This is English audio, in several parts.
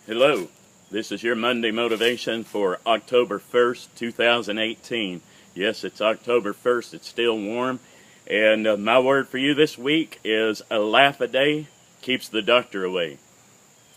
Hello, this is your Monday motivation for October 1st, 2018. Yes, it's October 1st, it's still warm, and my word for you this week is a laugh a day keeps the doctor away.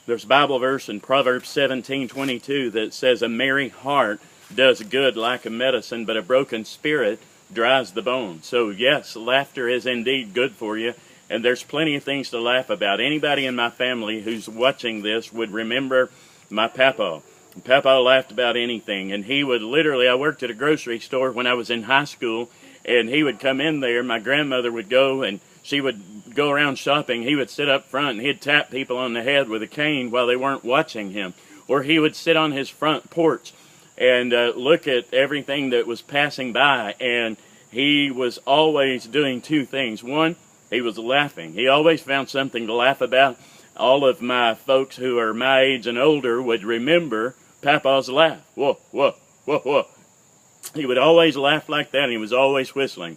There's a Bible verse in Proverbs 17:22 that says, "A merry heart does good like a medicine, but a broken spirit dries the bones." So yes, laughter is indeed good for you. And there's plenty of things to laugh about. Anybody in my family who's watching this would remember my papa. Papa laughed about anything. And he would literally, I worked at a grocery store when I was in high school, and he would come in there. My grandmother would go, and she would go around shopping. He would sit up front, and he'd tap people on the head with a cane while they weren't watching him. Or he would sit on his front porch and look at everything that was passing by. And he was always doing two things. One, he was laughing. He always found something to laugh about. All of my folks who are my age and older would remember Papa's laugh. Whoa, whoa, whoa, whoa. He would always laugh like that, and he was always whistling.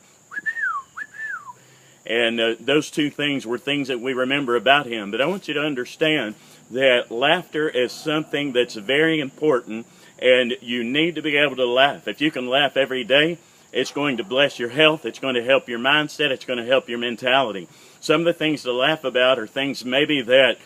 And those two things were things that we remember about him. But I want you to understand that laughter is something that's very important, and you need to be able to laugh. If you can laugh every day, it's going to bless your health. It's going to help your mindset. It's going to help your mentality. Some of the things to laugh about are things maybe that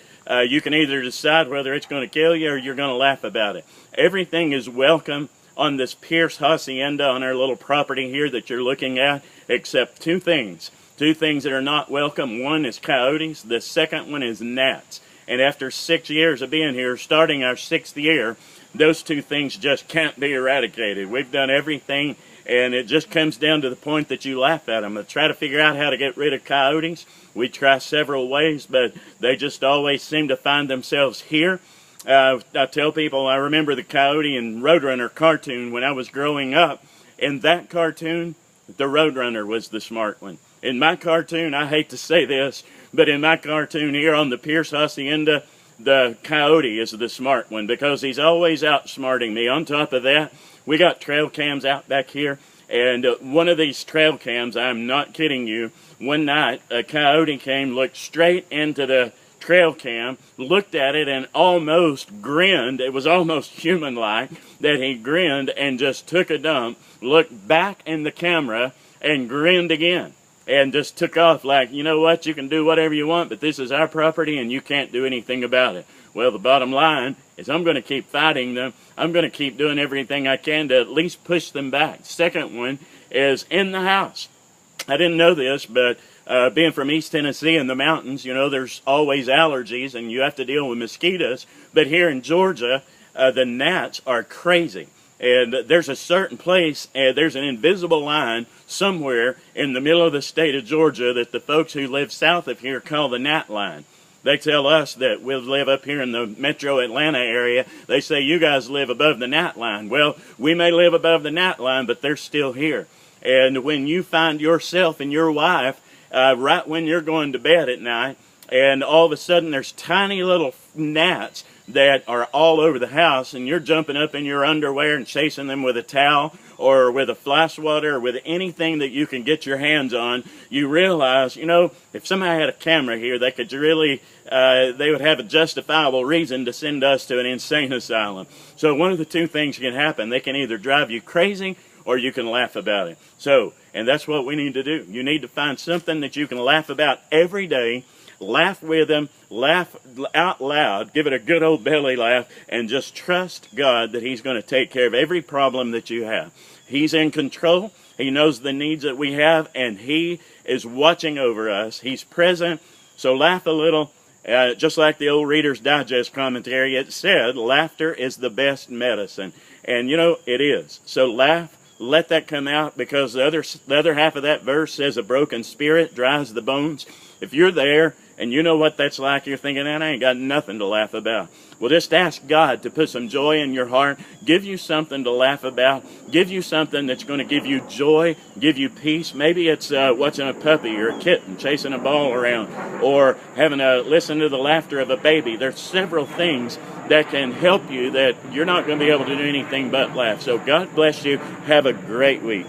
you can either decide whether it's going to kill you or you're going to laugh about it. Everything is welcome on this Pierce Hacienda on our little property here that you're looking at, except two things. Two things that are not welcome. One is coyotes. The second one is gnats. And after 6 years of being here, starting our 6th year, those two things just can't be eradicated. We've done everything, and it just comes down to the point that you laugh at them. I try to figure out how to get rid of coyotes. We try several ways, but they just always seem to find themselves here. I tell people I remember the Coyote and Roadrunner cartoon when I was growing up. In that cartoon, the Roadrunner was the smart one. In my cartoon, I hate to say this, but in my cartoon here on the Pierce Hacienda, the Coyote is the smart one because he's always outsmarting me. On top of that, we got trail cams out back here, and one of these trail cams, I'm not kidding you, one night a coyote came, looked straight into the trail cam, looked at it, and almost grinned. It was almost human-like that he grinned and just took a dump, looked back in the camera, and grinned again. And just took off like, you know what, you can do whatever you want, but this is our property and you can't do anything about it. Well, the bottom line is I'm going to keep fighting them. I'm going to keep doing everything I can to at least push them back. Second one is in the house. I didn't know this, but being from East Tennessee in the mountains, you know, there's always allergies and you have to deal with mosquitoes. But here in Georgia, the gnats are crazy. And there's a certain place, there's an invisible line somewhere in the middle of the state of Georgia that the folks who live south of here call the gnat line. They tell us that we live up here in the metro Atlanta area. They say, you guys live above the gnat line. Well, we may live above the gnat line, but they're still here. And when you find yourself and your wife right when you're going to bed at night, and all of a sudden there's tiny little gnats that are all over the house, and you're jumping up in your underwear and chasing them with a towel or with a fly swatter or with anything that you can get your hands on, you realize, you know, if somebody had a camera here, they could really, they would have a justifiable reason to send us to an insane asylum. So one of the two things can happen. They can either drive you crazy or you can laugh about it. So, and that's what we need to do. You need to find something that you can laugh about every day. Laugh with them, laugh out loud, give it a good old belly laugh, and just trust God that He's going to take care of every problem that you have. He's in control. He knows the needs that we have, and He is watching over us. He's present, so laugh a little. Just like the old Reader's Digest commentary, it said, laughter is the best medicine. And, you know, it is. So laugh. Let that come out, because the other half of that verse says a broken spirit dries the bones. If you're there and you know what that's like, you're thinking, I ain't got nothing to laugh about. Well, just ask God to put some joy in your heart, give you something to laugh about, give you something that's going to give you joy, give you peace. Maybe it's watching a puppy or a kitten chasing a ball around, or having to listen to the laughter of a baby. There's several things that can help you that you're not going to be able to do anything but laugh. So God bless you. Have a great week.